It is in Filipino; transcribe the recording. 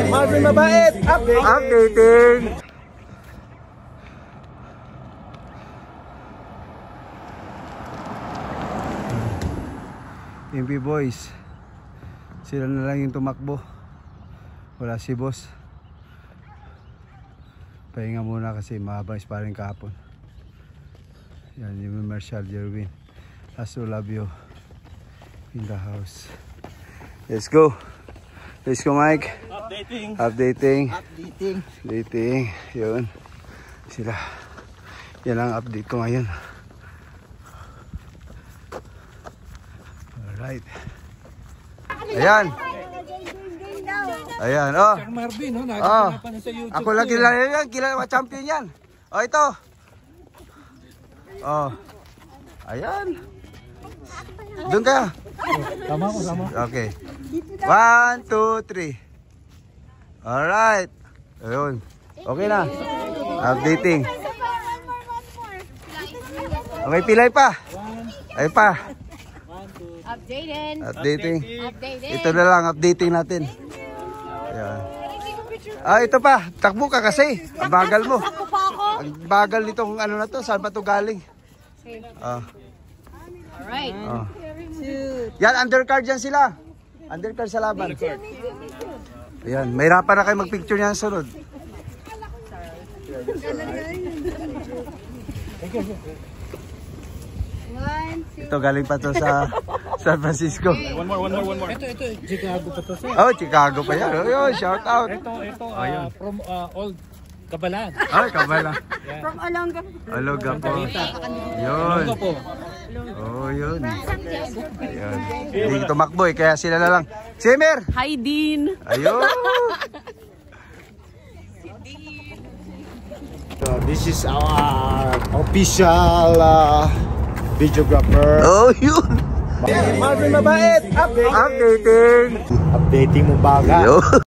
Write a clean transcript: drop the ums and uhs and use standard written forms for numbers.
Marvin Mabait, updating. MP boys, sila na lang yung tumakbo, wala si boss. Pahinga muna kasi mahaba sparring kahapon. Yan yung Marshall Jerwin. Aso love you in the house. Let's go Mike. Updating. Yun sila, yan ang update ko ngayon. Alright. Ayan, oh. Marvin, no? Oh. Ako lang kilala yan, kilala champion yan. Oh, ito. Oh. Ayan. Doon ka. Tama ko. Okay. 1, 2, 3. Alright. Ayun. Okay na. Updating. Okay, pilay pa. Ay pa. Updating. Ito na lang, updating natin. Ayan. Ito pa. Takbo ka kasi. Ang bagal mo. Ang bagal nitong ano na to. Saan ba to galing? Alright. Yan, undercard yan sila. Undercard sa laban. Ayan, mahirapan na kayo magpicture niyan sunod. Ito galing pa to sa San Francisco. One more. Ito, Chicago pa to, sir. Oh, Chicago pa yan. Oh, shout out. Ito, from Old Kabalan. Ay, Kabala. From Olonga. Olonga po. Yun. Oh, yun. Ayun. Hindi tumakbo eh, kaya sila na lang. Simmer! Hi, Dean. Ayun. So this is our official videographer. Oh, yun. Marvin Mabait, Updating. updating mo baga. Ayun.